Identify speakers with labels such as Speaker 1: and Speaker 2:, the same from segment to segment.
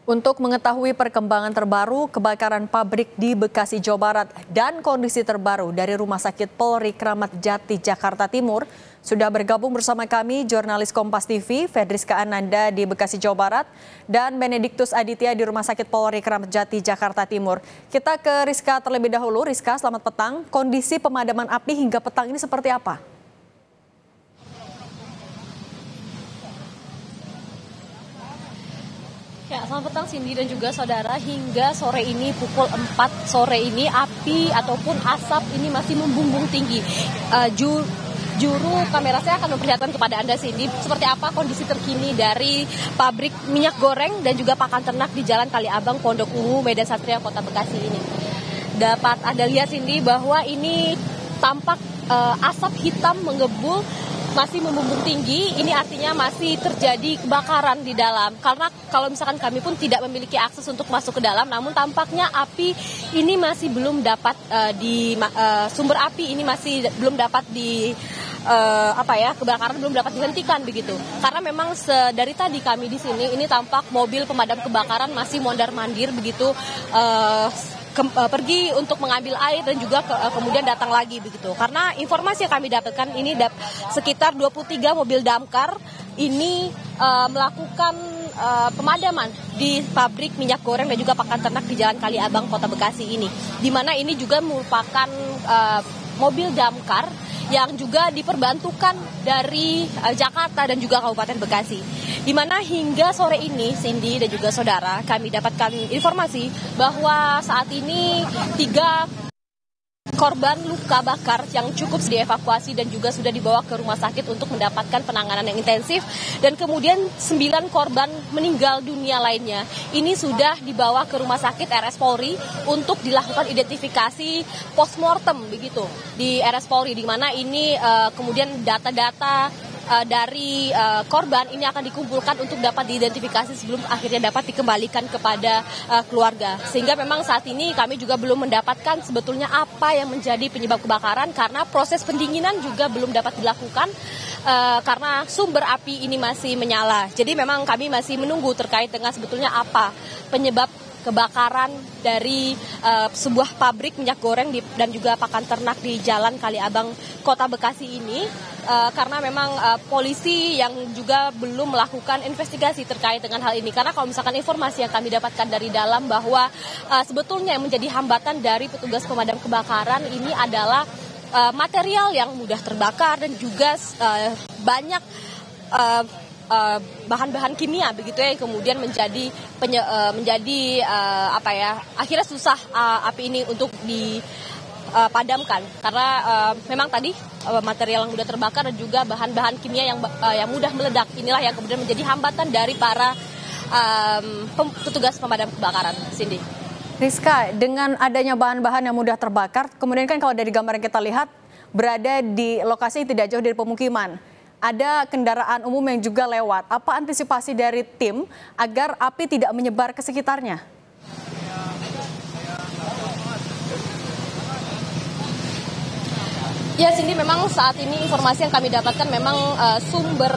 Speaker 1: Untuk mengetahui perkembangan terbaru kebakaran pabrik di Bekasi, Jawa Barat dan kondisi terbaru dari Rumah Sakit Polri Kramat Jati, Jakarta Timur, sudah bergabung bersama kami jurnalis Kompas TV, Fedriska Ananda di Bekasi, Jawa Barat, dan Benediktus Aditya di Rumah Sakit Polri Kramat Jati, Jakarta Timur. Kita ke Rizka terlebih dahulu. Rizka, selamat petang. Kondisi pemadaman api hingga petang ini seperti apa?
Speaker 2: Ya, selamat petang Cindy dan juga saudara. Hingga sore ini pukul 4 sore ini api ataupun asap ini masih membumbung tinggi. Juru kamera saya akan memperlihatkan kepada Anda Cindy seperti apa kondisi terkini dari pabrik minyak goreng dan juga pakan ternak di Jalan Kaliabang, Pondok Ungu, Medan Satria, Kota Bekasi ini. Dapat Anda lihat Cindy bahwa ini tampak asap hitam menggebul masih membumbung tinggi. Ini artinya masih terjadi kebakaran di dalam. Karena kalau misalkan kami pun tidak memiliki akses untuk masuk ke dalam, namun tampaknya api ini masih belum dapat sumber api ini masih belum dapat kebakaran belum dapat dihentikan begitu. Karena memang dari tadi kami di sini ini tampak mobil pemadam kebakaran masih mondar-mandir begitu. Pergi untuk mengambil air dan juga kemudian datang lagi begitu. Karena informasi yang kami dapatkan ini sekitar 23 mobil damkar ini melakukan pemadaman di pabrik minyak goreng dan juga pakan ternak di Jalan Kaliabang, Kota Bekasi ini. Di mana ini juga merupakan mobil damkar yang juga diperbantukan dari Jakarta dan juga Kabupaten Bekasi. Di mana hingga sore ini, Cindy dan juga saudara, kami dapatkan informasi bahwa saat ini 3 korban luka bakar yang cukup dievakuasi dan juga sudah dibawa ke rumah sakit untuk mendapatkan penanganan yang intensif. Dan kemudian 9 korban meninggal dunia lainnya. Ini sudah dibawa ke rumah sakit RS Polri untuk dilakukan identifikasi postmortem begitu di RS Polri, di mana ini kemudian data-data dari korban ini akan dikumpulkan untuk dapat diidentifikasi sebelum akhirnya dapat dikembalikan kepada keluarga. Sehingga memang saat ini kami juga belum mendapatkan sebetulnya apa yang menjadi penyebab kebakaran karena proses pendinginan juga belum dapat dilakukan karena sumber api ini masih menyala. Jadi memang kami masih menunggu terkait dengan sebetulnya apa penyebab kebakaran dari sebuah pabrik minyak goreng dan juga pakan ternak di Jalan Kaliabang, Kota Bekasi ini. Karena memang polisi yang juga belum melakukan investigasi terkait dengan hal ini. Karena kalau misalkan informasi yang kami dapatkan dari dalam bahwa sebetulnya yang menjadi hambatan dari petugas pemadam kebakaran ini adalah material yang mudah terbakar dan juga banyak bahan-bahan kimia begitu ya, yang kemudian akhirnya susah api ini untuk dipadamkan karena memang tadi material yang mudah terbakar dan juga bahan-bahan kimia yang mudah meledak inilah yang kemudian menjadi hambatan dari para petugas pemadam kebakaran. Cindy.
Speaker 1: Rizka, dengan adanya bahan-bahan yang mudah terbakar, kemudian kan kalau dari gambar yang kita lihat berada di lokasi tidak jauh dari pemukiman. Ada kendaraan umum yang juga lewat. Apa antisipasi dari tim agar api tidak menyebar ke sekitarnya?
Speaker 2: Ya Cindy, memang saat ini informasi yang kami dapatkan memang sumber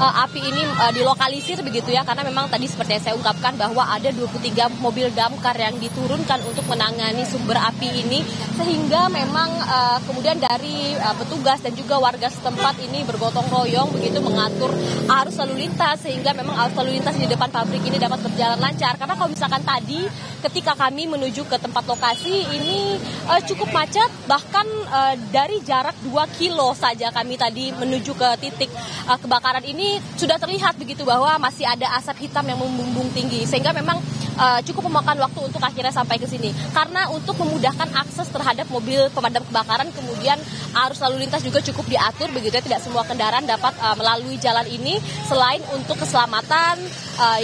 Speaker 2: api ini dilokalisir begitu ya, karena memang tadi seperti yang saya ungkapkan bahwa ada 23 mobil damkar yang diturunkan untuk menangani sumber api ini, sehingga memang kemudian dari petugas dan juga warga setempat ini bergotong royong begitu mengatur arus lalu lintas, sehingga memang arus lalu lintas di depan pabrik ini dapat berjalan lancar. Karena kalau misalkan tadi ketika kami menuju ke tempat lokasi ini cukup macet, bahkan dari jarak 2 kilo saja kami tadi menuju ke titik kebakaran ini sudah terlihat begitu bahwa masih ada asap hitam yang membumbung tinggi, sehingga memang cukup memakan waktu untuk akhirnya sampai ke sini. Karena untuk memudahkan akses terhadap mobil pemadam kebakaran, kemudian arus lalu lintas juga cukup diatur begitu ya, tidak semua kendaraan dapat melalui jalan ini, selain untuk keselamatan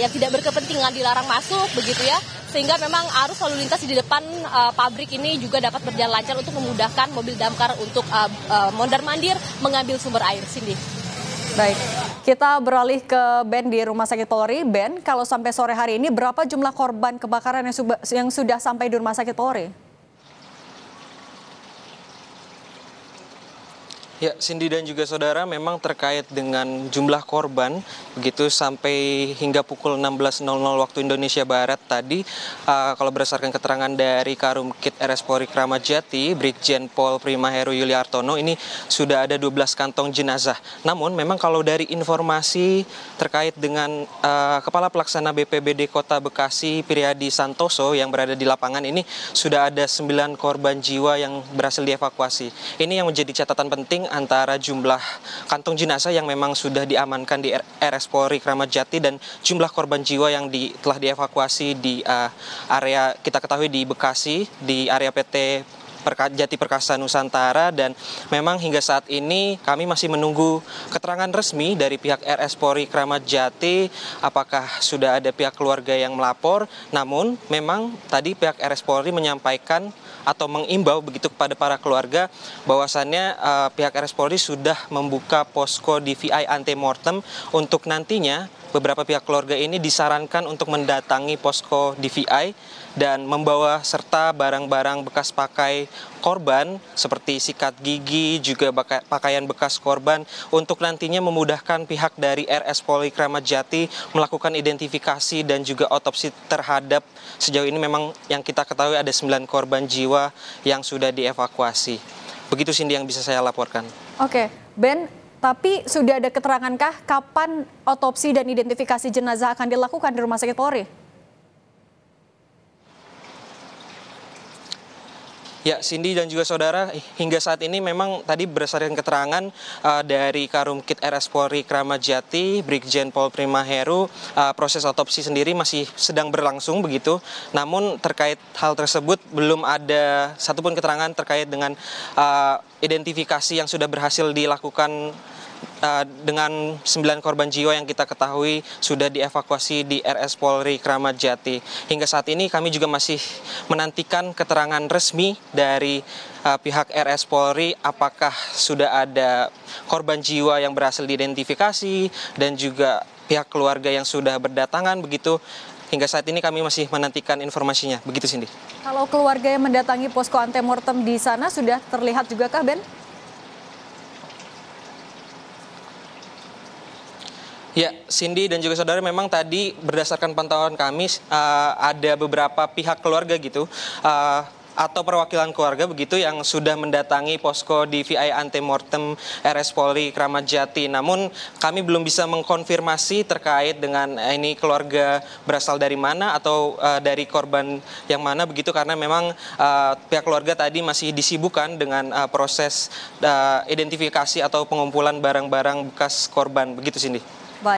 Speaker 2: yang tidak berkepentingan dilarang masuk begitu ya. Sehingga memang arus lalu lintas di depan pabrik ini juga dapat berjalan lancar untuk memudahkan mobil damkar untuk mondar-mandir mengambil sumber air. Cindy.
Speaker 1: Baik, kita beralih ke Ben di Rumah Sakit Polri. Ben, kalau sampai sore hari ini berapa jumlah korban kebakaran yang sudah sampai di Rumah Sakit Polri?
Speaker 3: Ya, Cindy dan juga saudara, memang terkait dengan jumlah korban, begitu sampai hingga pukul 16.00 waktu Indonesia Barat tadi, kalau berdasarkan keterangan dari Karumkit RS Polri Kramat Jati, Brigjen Pol Primaheru Yuliartono, ini sudah ada 12 kantong jenazah. Namun memang kalau dari informasi terkait dengan Kepala Pelaksana BPBD Kota Bekasi, Priyadi Santoso, yang berada di lapangan ini, sudah ada 9 korban jiwa yang berhasil dievakuasi. Ini yang menjadi catatan penting antara jumlah kantong jenazah yang memang sudah diamankan di RS Polri Kramat Jati dan jumlah korban jiwa yang telah dievakuasi di area, kita ketahui di Bekasi, di area PT Jati Perkasa Nusantara. Dan memang hingga saat ini kami masih menunggu keterangan resmi dari pihak RS Polri Kramat Jati apakah sudah ada pihak keluarga yang melapor. Namun memang tadi pihak RS Polri menyampaikan atau mengimbau begitu kepada para keluarga bahwasannya pihak RS Polri sudah membuka posko DVI antemortem untuk nantinya beberapa pihak keluarga ini disarankan untuk mendatangi posko DVI dan membawa serta barang-barang bekas pakai korban seperti sikat gigi, juga pakaian bekas korban untuk nantinya memudahkan pihak dari RS Polri Kramat Jati melakukan identifikasi dan juga otopsi terhadap, sejauh ini memang yang kita ketahui ada 9 korban jiwa yang sudah dievakuasi. Begitu Cindy yang bisa saya laporkan.
Speaker 1: Oke, Ben, tapi sudah ada keterangankah kapan otopsi dan identifikasi jenazah akan dilakukan di Rumah Sakit Polri?
Speaker 3: Ya, Cindy dan juga saudara, hingga saat ini memang tadi berdasarkan keterangan dari Karumkit RS Polri Kramat Jati, Brigjen Pol Primaheru, proses otopsi sendiri masih sedang berlangsung begitu. Namun terkait hal tersebut belum ada satupun keterangan terkait dengan identifikasi yang sudah berhasil dilakukan dengan 9 korban jiwa yang kita ketahui sudah dievakuasi di RS Polri Kramat Jati. Hingga saat ini kami juga masih menantikan keterangan resmi dari pihak RS Polri apakah sudah ada korban jiwa yang berhasil diidentifikasi dan juga pihak keluarga yang sudah berdatangan begitu. Hingga saat ini kami masih menantikan informasinya. Begitu Cindy.
Speaker 1: Kalau keluarga yang mendatangi posko antemortem di sana sudah terlihat juga kah, Ben?
Speaker 3: Ya, Cindy dan juga saudara, memang tadi berdasarkan pantauan kami ada beberapa pihak keluarga gitu atau perwakilan keluarga begitu yang sudah mendatangi posko DVI antemortem RS Polri Kramat Jati. Namun kami belum bisa mengkonfirmasi terkait dengan ini keluarga berasal dari mana atau dari korban yang mana begitu, karena memang pihak keluarga tadi masih disibukkan dengan proses identifikasi atau pengumpulan barang-barang bekas korban begitu Cindy.